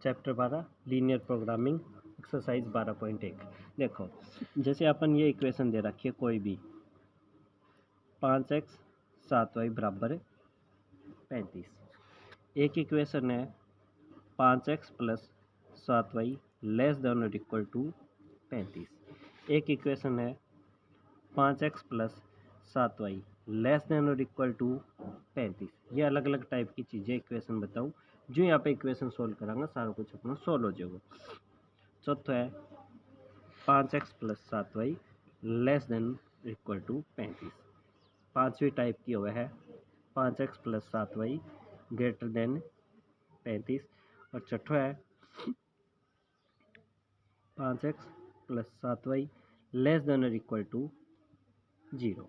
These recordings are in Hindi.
Chapter 12 linear programming exercise 12.1। देखो, जैसे अपन ये इक्वेशन दे रखी है कोई भी 5x 7y बराबर 35। एक इक्वेशन है 5x plus 7y less than और इक्वल टू 35। एक इक्वेशन है 5x plus 7y less than और इक्वल टू 35। ये अलग अलग टाइप की चीज़ें इक्वेशन बताऊँ, जो यहाँ पे इक्वेशन सोल्व करांगा सारा कुछ अपना सोल्व हो जाएगा। चौथा है 5x plus 7y less than equal to 35। पाँचवीं टाइप की हुआ है 5x plus 7y greater than 35। और छठा है 5x plus 7y less than और इक्वल टू 0।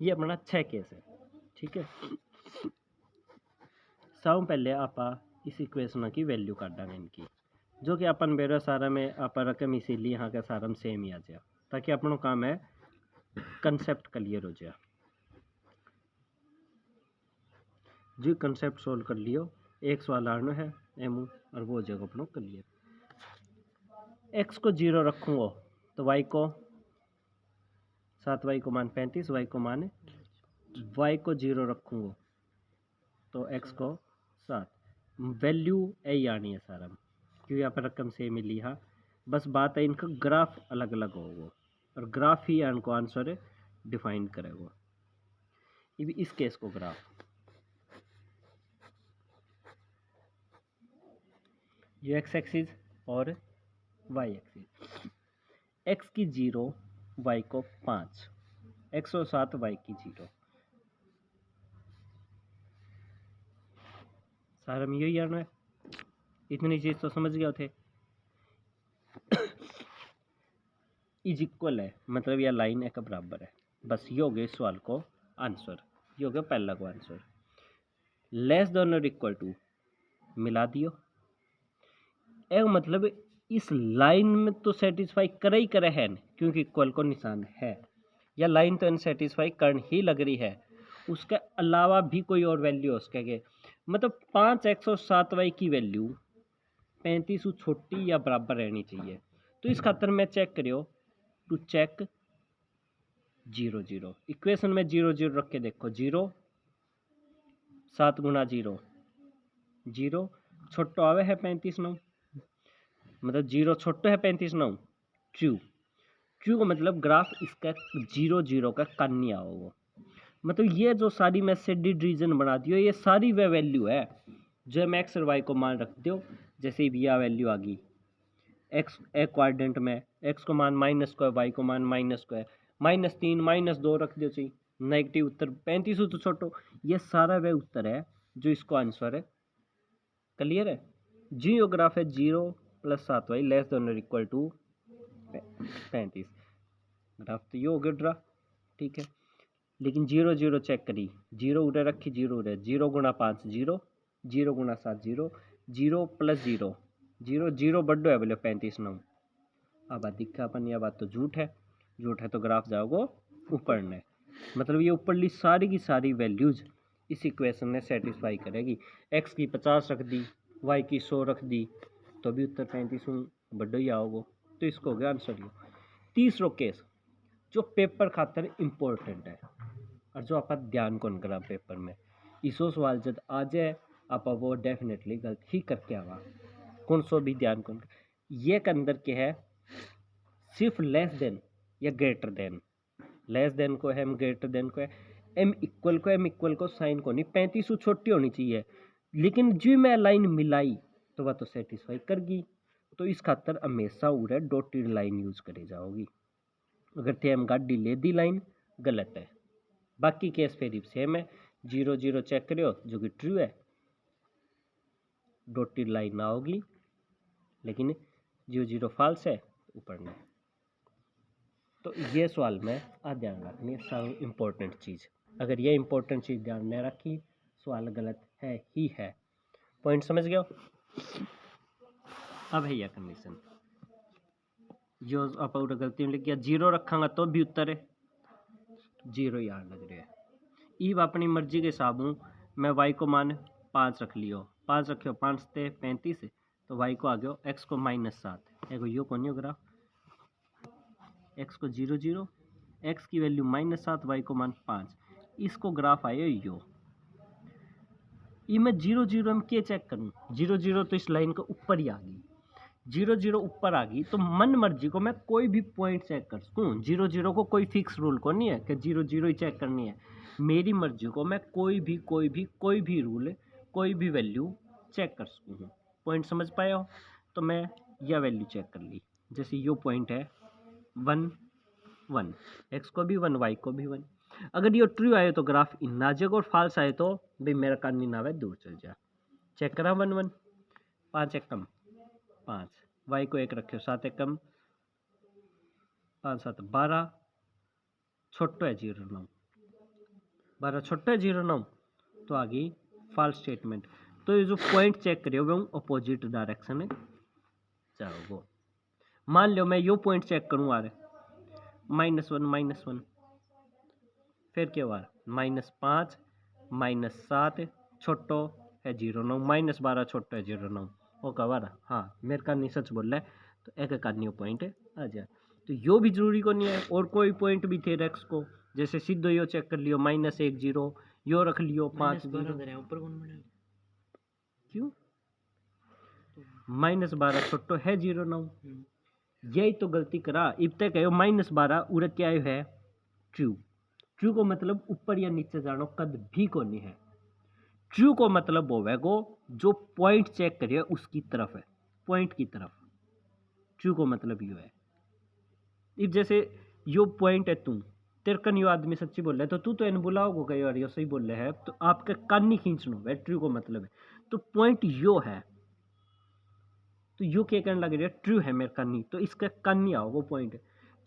ये अपना 6 केस है, ठीक है। सब पहले आप इस इक्वेशन की वैल्यू काटांगे इनकी, जो कि अपन बेरा सारा में आप रकम इसीलिए यहाँ का सारा में सेम ही आ जाए, ताकि अपनों काम है कंसेप्ट क्लियर हो जाए। जो कंसेप्ट सोल्व कर लियो, एक सवाल आना है एमू और वो हो जाएगा अपनों क्लियर। एक्स को 0 रखूँगा तो वाई को 7y को मान 35, वाई को मान वाई को 0 रखूँगा तो एक्स को 7। वैल्यू यही आनी है सारा में, क्योंकि यहाँ पर रकम सेम ही लिया। बस बात है इनका ग्राफ अलग अलग होगा और ग्राफ ही इनको आंसर डिफाइन करेगा। इस केस को ग्राफ ये एक्स एक्सिस और वाई एक्सिस, एक्स की 0 वाई को 5, 107 वाई की 0। सारा में यही आना है, इतनी चीज तो समझ गए थे। इज इक्वल है मतलब यह लाइन एक बराबर है। बस ये हो गया इस सवाल को आंसर, ये हो गया पहला को आंसर। लेस देन और इक्वल टू मिला दियो, एक मतलब इस लाइन में तो सेटिस्फाई करे ही करे है, क्योंकि इक्वल को निशान है। या लाइन तो अनसेटिस्फाई कर ही लग रही है, उसके अलावा भी कोई और वैल्यू हो सके। मतलब 5x और 7y की वैल्यू 35 छोटी या बराबर रहनी चाहिए। तो इस खातर मैं चेक करियो टू चेक 0 0। इक्वेशन में 0 0 रख के देखो, 0 7 गुना 0 0 छोटो आवे है 35 9, मतलब 0 छोटो है 35 9 ट्रू। ट्रू का मतलब ग्राफ इसका 0 0 का कन्या होगा। मतलब ये जो सारी मैं शेडेड रीजन बना दियो, ये सारी वह वैल्यू है जो हम एक्स और वाई को मान रख दो। जैसे भी यह वैल्यू आ गई एक्स एक क्वाड्रेंट में, एक्स को मान माइनस को है, वाई को मान माइनस को है, -3 -2 रख दो चाहिए, नेगेटिव उत्तर 35 तो छोटो। ये सारा वह उत्तर है जो इसको आंसर है। क्लियर है। जियोग्राफ है 0 प्लस 7y लेस देन और इक्वल टू 35। ग्राफ तो ये हो गया ड्रा, ठीक है। लेकिन 0 0 चेक करी, 0 उड़े रखी, 0 उड़े, 0 गुना 5 0, 0 गुना 7 0, 0 प्लस 0 0 0 बड्डो है बोले 35 9। अब दिखा अपन यह बात तो झूठ है, झूठ है तो ग्राफ जाओगे ऊपर ने। मतलब ये ऊपरली सारी की सारी वैल्यूज इस इक्वेशन ने सेटिस्फाई करेगी। एक्स की 50 रख दी, वाई की 100 रख दी, तो भी उत्तर 35 बड्डो ही आओगे। तो इसको हो गया आंसर। ये तीसरा केस जो पेपर खातर इम्पोर्टेंट है और जो आप ध्यान कौन करा पेपर में, इसो सवाल जब आ जाए आप वो डेफिनेटली गलत ही करके आवा। कौन सो भी ध्यान कौन ये के अंदर क्या है, सिर्फ लेस देन या ग्रेटर देन। लेस देन को है, एम ग्रेटर देन को है, एम इक्वल को साइन को नहीं, 35 छोटी होनी चाहिए। लेकिन जो मैं लाइन मिलाई तो वह तो सेटिस्फाई करगी। तो इस खातर हमेशा उरे डॉटेड लाइन यूज करी जाओगी। अगर थे हम गाड़ी ले दी लाइन गलत है। बाकी केस फिर सेम है, 0 0 चेक करो जो कि ट्रू है, डॉटेड लाइन ना होगी। लेकिन 0 0 फॉल्स है ऊपर में। तो ये सवाल में ध्यान रखनी है सब इम्पोर्टेंट चीज़। अगर ये इम्पोर्टेंट चीज़ ध्यान नहीं रखी सवाल गलत है ही है। पॉइंट समझ गया। अब है यह कंडीशन जो आप गलती में लिख गया, 0 रखांगा तो भी उत्तर है 0 यार लग रहा है। ईब अपनी मर्जी के हिसाब हूँ मैं वाई को मान 5 रख लियो, 5 रखियो 5 से 35, तो वाई को आ गया एक्स को -7 एगो यो कौन ग्राफ एक्स को 0 0 एक्स की वैल्यू -7 वाई को मान 5 इसको ग्राफ आयो यो ये मैं 0 0 में क्या चेक करूँ 0 0 तो इस लाइन के ऊपर ही आ गई 0 0 ऊपर आ गई तो मन मर्जी को मैं कोई भी पॉइंट चेक कर सकूँ 0 0 को कोई फिक्स रूल को नहीं है कि 0 0 ही चेक करनी है मेरी मर्जी को मैं कोई भी रूल कोई भी वैल्यू चेक कर सकूँ पॉइंट समझ पाए हो तो मैं यह वैल्यू चेक कर ली जैसे यो पॉइंट है 1 1 एक्स को भी 1 वाई को भी 1 अगर ये ट्रू आए तो ग्राफ इन आ जाएगा और फाल्स आए तो भाई मेरा कान ना आवे दूर चल जा चेक करा 1 1 5 एक कम 5 वाई को 1 रखे 7 एक कम 5 7 12 छोटो है 0 9 12 छोटो है 0 9 तो आ गई फॉल्स स्टेटमेंट तो ये जो पॉइंट चेक करियो वो अपोजिट डायरेक्शन में जाओगे मान लो मैं यो पॉइंट चेक करूँ आ रहे -1 फिर क्या हुआ -5 -7 छोटो है 0 9 -12 छोटो है 0 9 वो कह रहा हाँ मेरे का नहीं सच बोल रहा है तो एक आदमी पॉइंट आ जाए तो यो भी जरूरी को नहीं है और कोई पॉइंट भी थे रेक्स को जैसे सीधो यो चेक कर लियो -1 0 यो रख लियो 5 0 ऊपर कौन बना क्यों -12 छोटो है 0 9 यही तो गलती करा इब तक है -12 उड़ क्या है ट्रू ट्रू को मतलब ऊपर या नीचे जानो कद भी को नहीं है ट्रू को मतलब होवे गो जो पॉइंट चेक करिए उसकी तरफ है पॉइंट की तरफ ट्रू को मतलब यो है इब जैसे यो पॉइंट है तू तेरे कन यो आदमी सच्ची बोल रहा है तो तू तो इन बुलाओगे कई बार यो सही बोल रहे है तो आपका कान नहीं खींचना है ट्रू को मतलब है तो पॉइंट यो है तो यो क्या कहने लग रहा है ट्रू है मेरे कान नहीं तो इसका कान नहीं आओ वो पॉइंट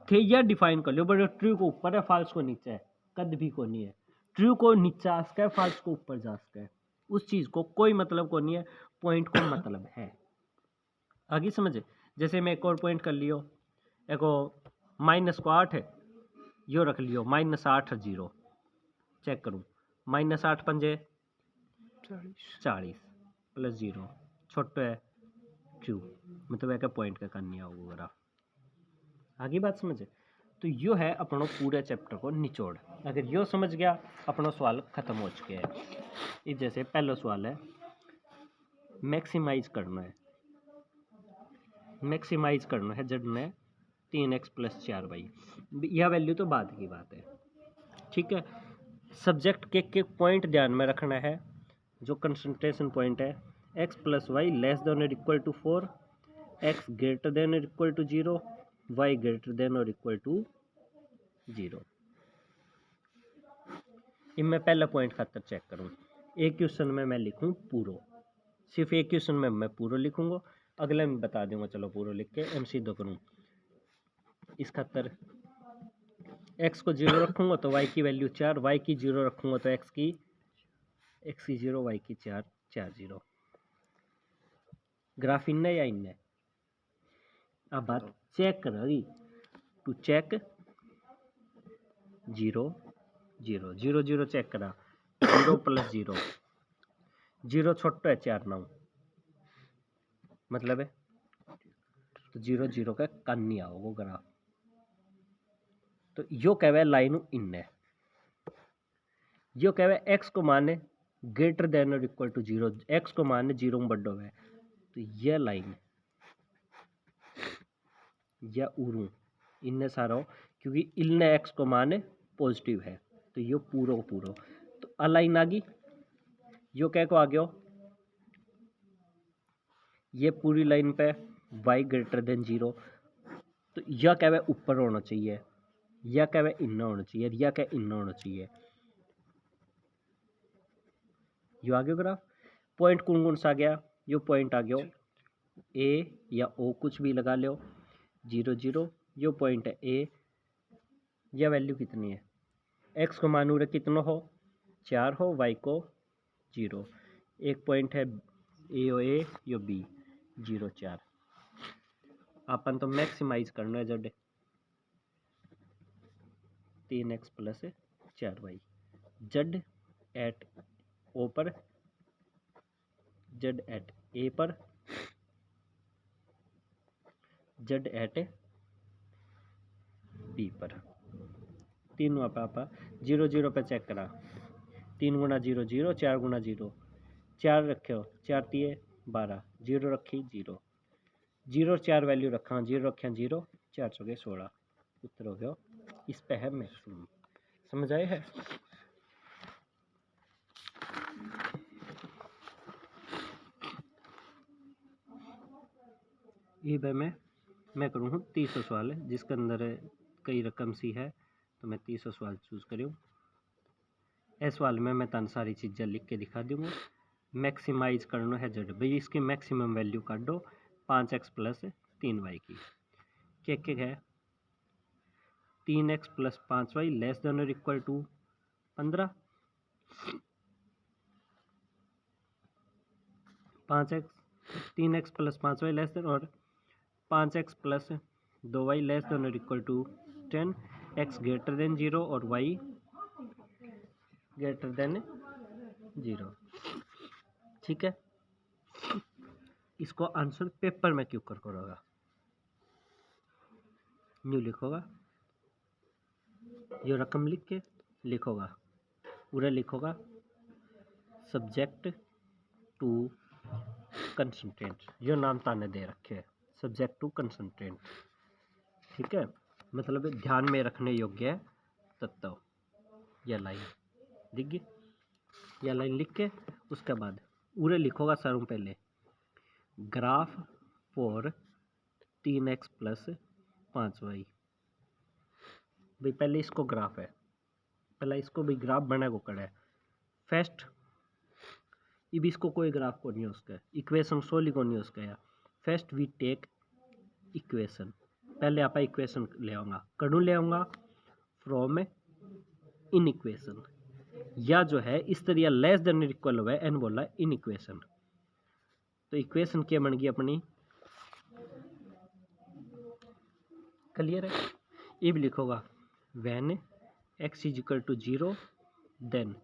थे या डिफाइन कर लो बट ट्रू को ऊपर है फॉल्स को नीचे है कद भी को नहीं है ट्रू को नीचे आ सका है फॉल्स को ऊपर जा सका है उस चीज को कोई मतलब को नहीं है पॉइंट को मतलब है आगे समझे जैसे मैं एक और पॉइंट कर लियो एको माइनस को 8 है यो रख लियो -8 0 चेक करूँ -8 पंजे 40 प्लस 0 छोटो है ट्रू मतलब एक पॉइंट का करनी होगा ग्राफ आगे बात समझे तो यो है अपनों पूरे चैप्टर को निचोड़ अगर यो समझ गया अपना सवाल खत्म हो चुके हैं इस जैसे पहला सवाल है मैक्सिमाइज करना है जब में 3x + 4y यह वैल्यू तो बाद की बात है ठीक है सब्जेक्ट के पॉइंट ध्यान में रखना है जो कंसंट्रेशन पॉइंट है x + y <= 4 x <= 0 y <= 0 इन मैं पहला पॉइंट खातर चेक करूँ एक क्वेश्चन में मैं लिखूँ पूरो सिर्फ एक क्वेश्चन में मैं पूरा लिखूँगा अगले में बता दूंगा चलो पूरा लिख के एम सीधो करूँ इस खातर x को 0 रखूँगा तो y की वैल्यू 4 y की 0 रखूँगा तो x की 0 y की 4 4 0 ग्राफ इनने या इनने अब बात चेक करोगी टू चेक 0 0 0 0 चेक करा 0 + 0 0 छोटो है 4 9 मतलब है तो 0 0 का कन नहीं आओगे ग्राफ तो यो कहवे लाइन इनने यो कहवे x को माने > 0 x को माने 0 में बड़ो है तो यह लाइन या उरू इनने सारा क्योंकि इनने x को माने पॉजिटिव है तो यो पूरो तो अ लाइन आ गई यो क्या को आ गया ये पूरी लाइन पे y > 0 तो यह क्या ऊपर होना चाहिए या क्या इन्ना होना चाहिए या क्या इन्ना होना चाहिए यो आ गया ग्राफ पॉइंट कौन सा आ गया यो पॉइंट आ गया ए या ओ कुछ भी लगा लो 0 0 यो पॉइंट है ए या वैल्यू कितनी है एक्स को मानू रे कितना हो 4 हो वाई को 0 एक पॉइंट है ए यो बी 0 4 अपन तो मैक्सिमाइज करना है जब 3x + 4y जड एट ए पर जेड एट पी पर। तीनों पापा 0 0 पे चेक करा, 3 गुणा 0 0, 4 गुणा 0 4 रखे, 4 तिये 12, 0 रखी 0 0 4 वैल्यू रखा, 0 रखा 0, 4 चौके 16, उत्तर हो गया इस पे है मैक्सिमम। समझ आए है? ये भाई मैं करूँ हूँ 300 सवाल है, जिसके अंदर कई रकम सी है, तो मैं 300 सवाल चूज करूँ। इस सवाल में मैं तन सारी चीज़ें लिख के दिखा दूँगा। मैक्सिमाइज करना है जेड, भाई इसकी मैक्सिमम वैल्यू काट दो 5x प्लस 3y की। क्या है 3x plus 5y less than और equal to 15, 3x plus 5y less than और 5x plus 2y less than और equal to 10, x greater than 0 और y ग्रेटर देन 0। ठीक है, इसको आंसर पेपर में क्यों कर करोगा, न्यू लिखोगा, ये रकम लिख के लिखोगा, पूरा लिखोगा सब्जेक्ट टू कंसंट्रेंट, यो नाम ताने दे रखे है सब्जेक्ट टू कंसंट्रेंट। ठीक है, मतलब ध्यान में रखने योग्य है तत्व। यह लाइन दिख गई, यह लाइन लिख के उसके बाद पूरे लिखोगा सारों पहले graph for 3x plus 5y। भाई पहले इसको ग्राफ है, पहले इसको भी ग्राफ बना को कड़ा है फर्स्ट, इब इसको कोई ग्राफ को नहीं उसका इक्वेशन सोली को नहीं उसका या फर्स्ट वी टेक इक्वेशन, पहले आप इक्वेशन ले आऊँगा, कड़ू ले आऊँगा फ्रॉम इन इक्वेशन, या जो है इस तरह लेस देन इक्वल हुआ है एन बोला इन इक्वेशन। तो इक्वेशन क्या बन गई अपनी, क्लियर है? इब लिखोगा when x is equal to 0 then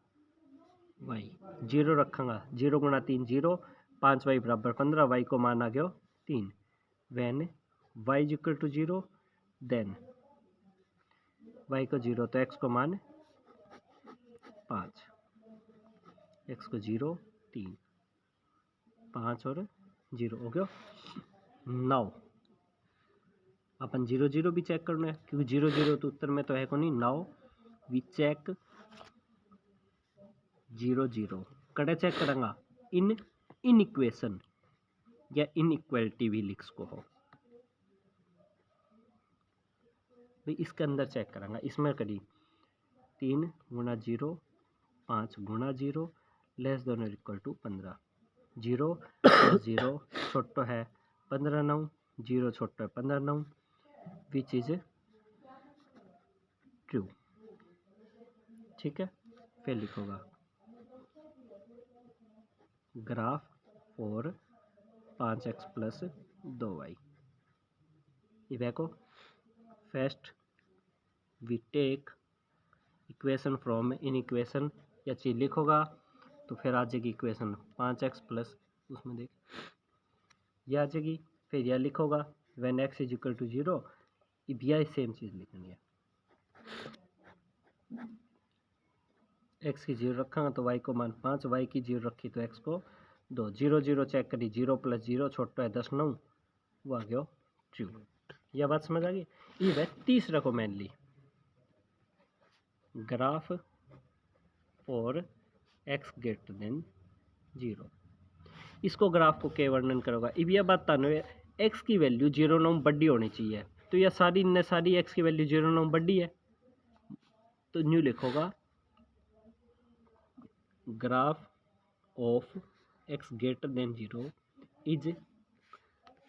y, 0 रखांगा 0 गुणा 3 0, 5y बराबर 15, y को मान आ गया 3। When y is equal to 0 then y को 0 तो x को मान 5, x को 0 3, 5 और 0 हो गया। नाउ अपन 0 0 भी चेक करना है, क्योंकि 0 0 तो उत्तर में तो है को नहीं। नाउ वी चेक 0 0 कड़े चेक करेंगा इन इक्वेशन या इन इक्वलिटी भी लिख को हो भाई, इसके अंदर चेक करेंगे, इसमें करी 3 गुणा 0 5 गुणा 0 लेस देन और इक्वल टू 15, 0 0 छोटो है 15 9, 0 छोटो है 15 9, विच इज ट्रू। ठीक है, फिर लिखोगा graph for 5x plus 2y। देखो first we take equation from in equation, या चीज लिखोगा तो फिर आ जाएगी इक्वेशन 5x प्लस उसमें देख यह आ जाएगी, फिर यह लिखोगा when x is equal to 0, यह सेम चीज़ लिखनी है, x की 0 रखा तो y को मान 5, y की 0 रखी तो x को 2, 0 0 चेक करी 0 प्लस 0 छोटा है 10 9, वो आ गया ट्रू। यह बात समझ आ गई। ये है तीसरा को mainly graph for x greater than 0, इसको ग्राफ को के वर्णन करोगा। अब यह बात तानो x की वैल्यू 0 9 बड़ी होनी चाहिए, तो यह सारी ने सारी x की वैल्यू 0 9 बड़ी है, तो न्यू लिखोगा graph of x greater than 0 is,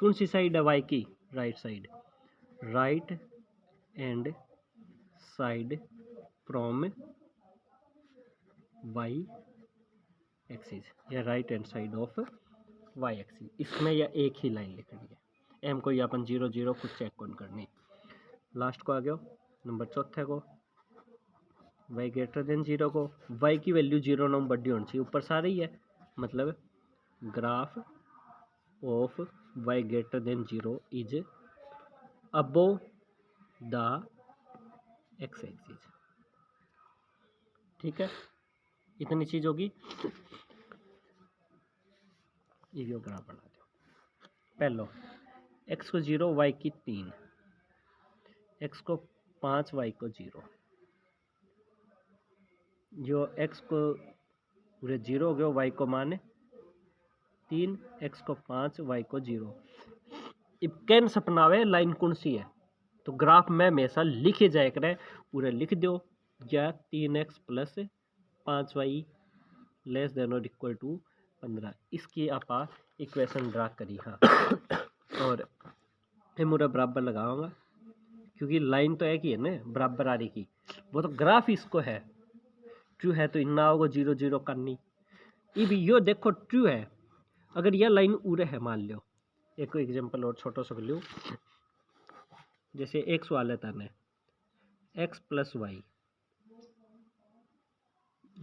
कौन सी साइड है y की, right side, right and side from y axis, या right hand side of y axis. इसमें यह एक ही लाइन लिखनी है, एम को या अपन 0 0 कुछ चेक कौन करनी। लास्ट को आ गया नंबर चौथे को y ग्रेटर देन 0 को, y की वैल्यू 0 9 बड़ी होनी चाहिए, ऊपर सारे ही है, मतलब graph of y greater than 0 is above the x axis. ठीक है, इतनी चीज होगी। ये ग्राफ बना दो। पहलो एक्स को 0, वाई की 3, एक्स को 5, वाई को 0। जो एक्स को पूरे 0 हो गया, वाई को माने 3, एक्स को 5, वाई को 0। अब कैन सपनावे लाइन कौन सी है, तो ग्राफ में हमेशा लिखे जाए करे, पूरे लिख दो, या 3x plus 5y less than और इक्वल टू 15। इसकी आप इक्वेशन ड्रा करी। हाँ और ये मुझे बराबर लगाऊंगा क्योंकि लाइन तो एक ही है ना बराबर आ रही की, वो तो ग्राफ इसको है। ट्रू है तो इन्ना होगा 0 0 करनी। अब यो देखो ट्रू है, अगर यह लाइन उरे है, मान लो एक एग्जांपल और छोटा सा लूँ, जैसे एक सवाल है ताने x प्लस वाई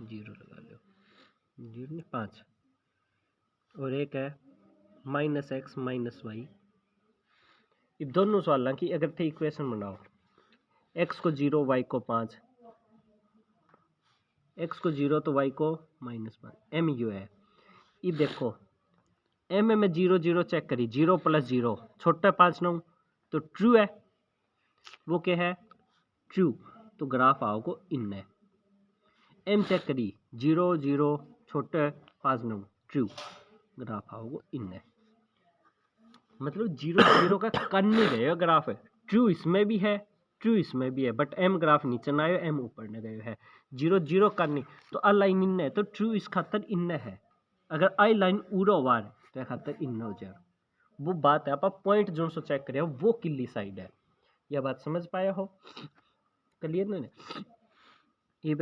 0 लगा लो, 0 नहीं 5, और एक है माइनस एक्स माइनस वाई। अब दोनों सवालों की अगर थे इक्वेशन बनाओ, x को 0 वाई को 5, x को 0 तो y को -5, m यू है। अब देखो m में 0 0 चेक करी, 0 प्लस 0 छोटा 5 9, तो ट्रू है, वो क्या है ट्रू, तो ग्राफ आओगे इनने। m चेक करी 0 0 छोटे 5 9 ट्रू, ग्राफ आओगे इनने। मतलब 0 0 का कर नहीं गए ग्राफ, ट्रू इसमें भी है ट्रू इसमें भी है, बट m ग्राफ नीचे ना आयो, m ऊपर न गए है। 0 0 करनी तो आ लाइन इनने है, तो ट्रू इस खातर इनने है। अगर आई लाइन उड़ो वार तो खातर इनने हो जाए। वो बात है, आप पॉइंट जो सो चेक करें वो किल्ली साइड है। यह बात समझ पाया हो, क्लियर ना? इब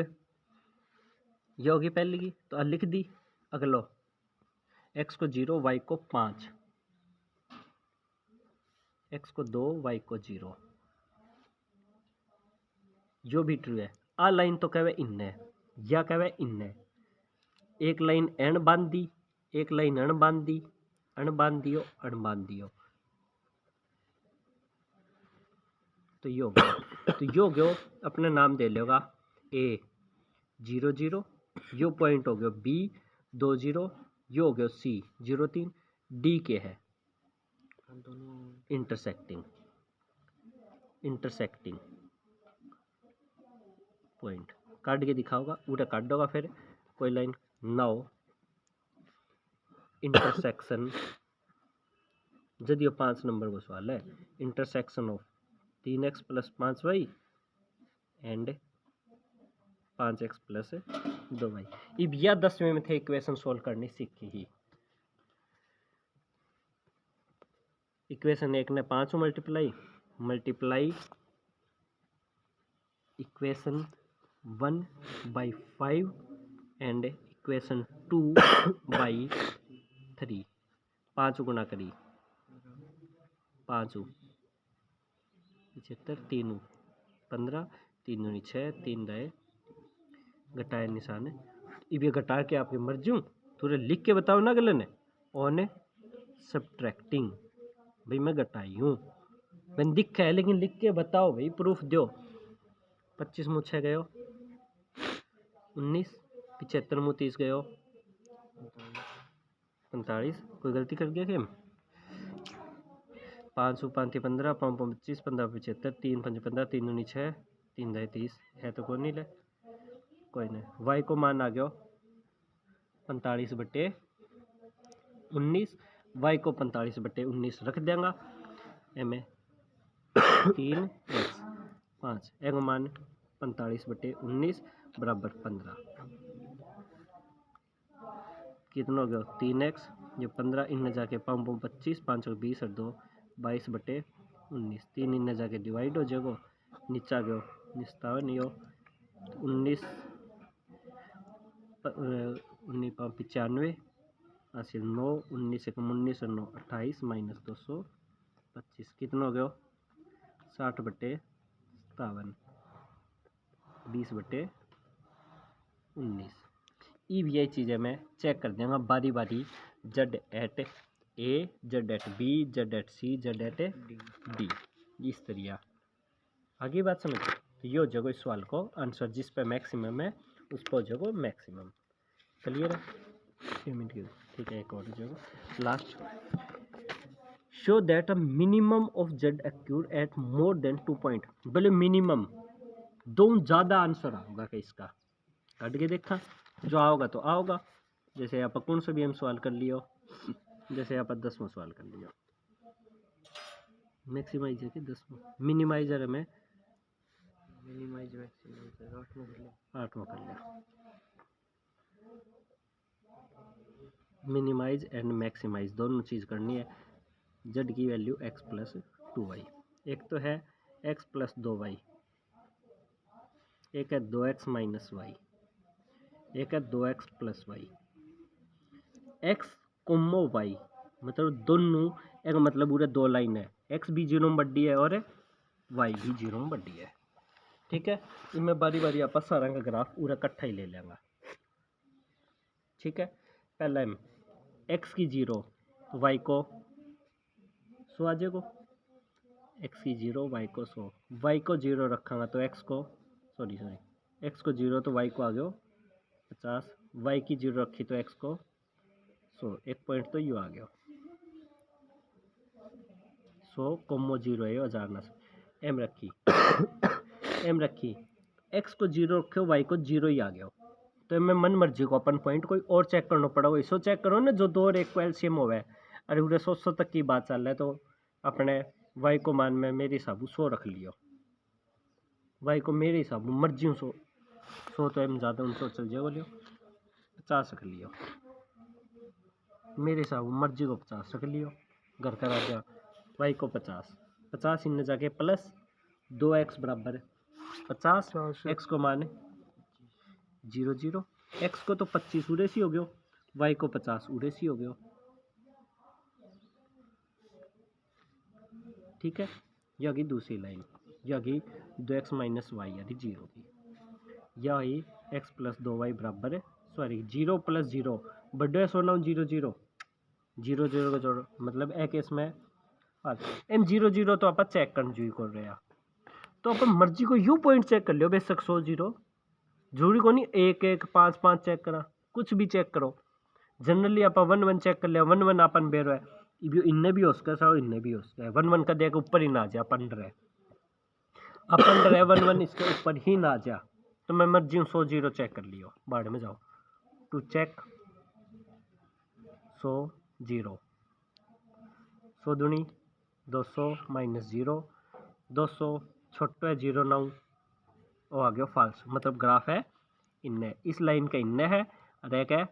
ये होगी पहले की, तो लिख दी। अगलो x को 0 y को 5, x को 2 y को 0, जो भी ट्रू है। आ लाइन तो कहवे इनने, या कहवे इनने। एक लाइन एन बांध दी, एक लाइन अण बांध दी, अण बांध दियो अण बांध दियो, तो यो गयो। तो यो गयो अपने नाम दे लेगा a 0 0, यो पॉइंट हो गयो b 2 0, यो हो गयो c 0 3, d के है इंटरसेक्टिंग पॉइंट। काट के दिखाओगा, उड़ा काट दोगा फिर कोई लाइन नाउ इंटरसेक्शन। यदि 5 नंबर को सवाल है, intersection of 3x plus 5y and 5x plus 2y। अब यह 10वें में थे इक्वेशन सोल्व करनी सीखी ही। इक्वेशन 1 ने 5 multiply equation 1 by 5 and equation 2 by 3। 5 गुना करी 5 75, 3 15, 3 दूनी 6, 3 दाए घटाए निशान है। अब ये घटा के आपकी मर्जी हूँ, थोड़े लिख के बताओ ना गले ने ऑन सब्ट्रैक्टिंग। भाई मैं घटाई हूँ, मैंने दिखा है लेकिन लिख के बताओ भाई, प्रूफ दो। 25 मुँह 6 गयो 19, 75 मुँह 30 गयो 45, कोई गलती कर गया क्या? 5 5 15, 5 25, 15 75, 3 5 15, 3 दूनी 6, 3 दाए 30 है तो कोई नहीं ले, कोई नहीं। वाई को मान आ गया 45/19, वाई को 45/19 रख देंगे। एम 3x 5 एक मान 45/19 बराबर 15। कितना हो गया 3x, ये 15 इनमें जाके 5 25, 5 20 और 2 22/19, 3 इनमें जाके डिवाइड हो जाएगा, नीचा गयो निस्ताव नहीं हो 19 95 हासिल 9, 19 1 19 और 9 28 माइनस 225, कितना हो गया 60/57, 20/19। अब यही चीज़ें मैं चेक कर दूँगा बारी बारी, Z at A, Z at B, Z at C, Z at D. इस तरीका। आगे बात समझ। तो ये हो जाएगा इस सवाल को आंसर, जिस पे मैक्सिमम है उस पर हो जाएगा मैक्सिमम। क्लियर है? 6 मिनट की, ठीक है। एक और हो जाएगा last. Show that a minimum of Z occur at more than 2 point. बोले मिनिमम दो ज़्यादा आंसर आओगा कि इसका कट के देखा, जो आओगा तो आओगा। जैसे आप कौन सा भी हम सवाल कर लियो, जैसे आप 10वां सवाल कर लियो, मैक्सिमाइजर के 10वां, मिनिमाइजर में मिनिमाइज मैक्सिमाइजर 8वां कर लिया। मिनिमाइज एंड मैक्सिमाइज दोनों चीज़ करनी है। जेड की वैल्यू x प्लस 2y, एक तो है x प्लस 2y, एक है 2x माइनस वाई, एक है 2x प्लस वाई। x कोमो y मतलब दोनों एक मतलब पूरे दो लाइन है, x भी 0 में बढ़ी है और y भी 0 में बढ़ी है। ठीक है, इनमें बारी बारी आप सारा का ग्राफ पूरा इकट्ठा ही ले लेंगे। ठीक है, पहला m x की 0 तो y को 100 आ जाएगा, x की 0 y को 100, y को 0 रखांगा तो x को x को 0 तो y को आ गया 50, y की 0 रखी तो x को 100, एक पॉइंट तो यू आ गया 100 कोमो 0 है 1000 ना m रखी m रखी, x को 0 रखे y को 0 ही आ गया। तो मैं मन मर्जी को अपन पॉइंट कोई और चेक करना पड़ेगा, इसो चेक करो ना जो 2 और 1 को एलसीएम हो है। अरे पूरे 100 तक की बात चल रहा है तो अपने y को मान में मेरे हिसाब 100 रख लियो, y को मेरे हिसाब मर्जी 100 तो एम ज़्यादा 100 चल जाएगा, लियो 50 रख लियो, मेरे हिसाब मर्जी को 50 रख लियो। घर का राजा y को 50 इनने जाके प्लस 2x बराबर 50, x को माने 0 0, x को तो 25 उड़े सी हो गयो, y को 50 उड़े सी हो गयो। ठीक है, यह की दूसरी लाइन, यह की 2x माइनस वाई यानी 0 की, यह ही x प्लस 2y बराबर है 0 प्लस 0 बड़े 100 0 0 0 0 का जोड़ो मतलब एक इसमें एम 0 0 तो आप चेक कर जो कर रहे हैं, तो अपन मर्जी को यू पॉइंट चेक कर लियो बेशक 100 0 जरूरी को नहीं 1 1 5 5 चेक करा, कुछ भी चेक करो। जनरली आप 1 1 चेक कर लिया, 1 1 अपन बेरो है इन्हें भी हो सके सारो इन्हें भी हो सके 1 1 का देख ऊपर ही ना आ जा अपन रहे अपन रहे 1 1 इसके ऊपर ही ना आ जा, तो मैं मर्जी 100 0 चेक कर लियो, बाहर में जाओ टू चेक 100 0 100 दूनी 200 माइनस 0 200 छोटो है 0 9 वो आ गया फाल्स, मतलब ग्राफ है इन्ने, इस लाइन का इन्ने है और एक है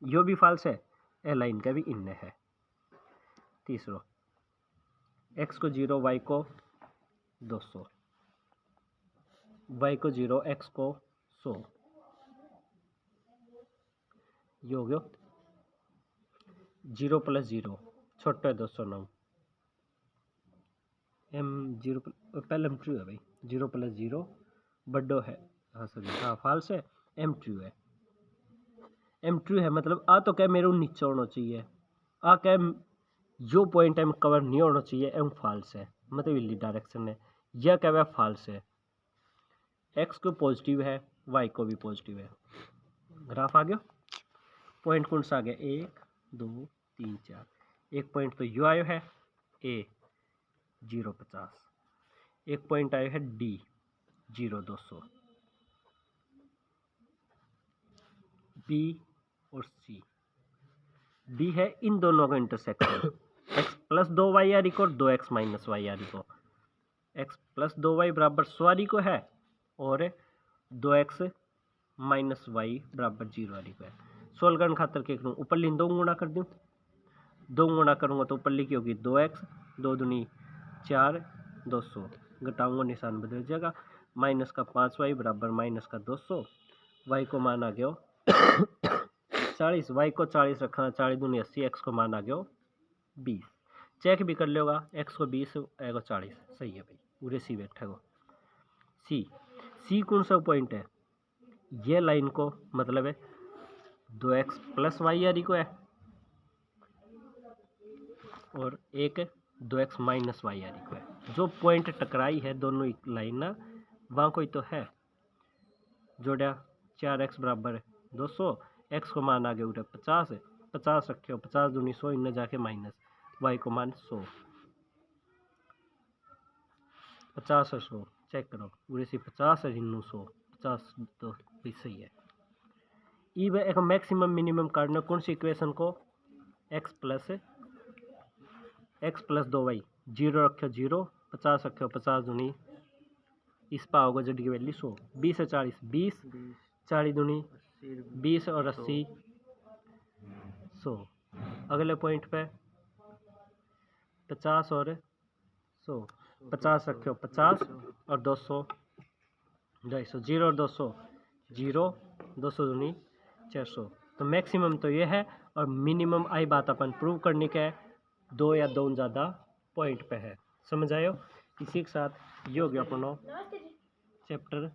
यो भी फाल्स है, ए लाइन का भी इन्ने है। तीसरो x को 0 y को 200, y को 0 x को 100, ये हो गया 0 प्लस 0 छोटा है 209 m 0 पहले m ट्रू है भाई, 0 प्लस 0 बड्डो है हाँ सर हाँ फाल्स है, m ट्रू है, m ट्रू है मतलब आ तो क्या मेरे नीचे होना चाहिए, आ क्या जो पॉइंट एम कवर नहीं होना चाहिए एम फॉल्स है, मतलब इली डायरेक्शन है, यह क्या है फॉल्स है, एक्स को पॉजिटिव है वाई को भी पॉजिटिव है। ग्राफ आ गया, पॉइंट कौन सा आ गया 1 2 3 4, एक पॉइंट तो यू आयो है ए 0 50, एक पॉइंट आयो है डी 0 200, बी और सी, डी है इन दोनों का इंटरसेक्शन x प्लस 2y आरी को और 2x माइनस वाई आरी को, x प्लस 2y बराबर 100 को है और 2x माइनस वाई बराबर 0 आरी को है। सोल्व करने खातर क्या करूँ, ऊपर ली 2 गुणा कर दूँ, 2 गुणा करूँगा तो ऊपर लिखी होगी 2x 2 दूनी 4 200, घटाऊंगा निशान बदल जाएगा, माइनस का 5y बराबर माइनस का 200, y को मान आ गया 40, y को 40 रखना 40 दूनी 80, x को मान आ गया 20, चेक भी कर लेगा x को 20 एगो 40 सही है भाई, पूरे सी बैठा गो। सी कौन सा पॉइंट है, ये लाइन को मतलब है 2x प्लस वाई आरी को है और एक 2x minus y are equal जो पॉइंट टकराई है दोनों एक लाइन ना वहाँ कोई तो है जोड़ा 4x बराबर है 200 x को मान आगे उठे 50 है 50 रखे हो 50 दूनी 100 इनमें जाके माइनस y को मान 100 50 और 100 चेक करो पूरे से 50 है इन्नू 100 50 तो भी सही है ई एक मैक्सिमम मिनिमम काटना कौन सी इक्वेशन को x प्लस 2y 0 रखो 0 50 रखो 50 दूनी इस पा होगा जड की वैल्यू 100 20 है 40 20 40 दूनी 20 और 80 100 अगले पॉइंट पे 50 और 100 50 रखो 50 और 200 250 0 और 200 0 200 दूनी 400 तो मैक्सिमम तो ये है और मिनिमम आई बात अपन प्रूव करने का है 2 या 2 ज़्यादा पॉइंट पे है समझ आयो इसी के साथ ये हो गया अपना चैप्टर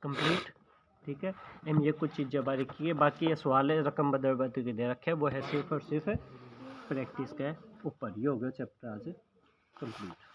कंप्लीट ठीक है एम ये कुछ चीज़ें बारीकी है बाकी ये सवाल है रकम बदल के दे रखे वो है सिर्फ और सिर्फ प्रैक्टिस के ऊपर ये हो गया चैप्टर आज कंप्लीट।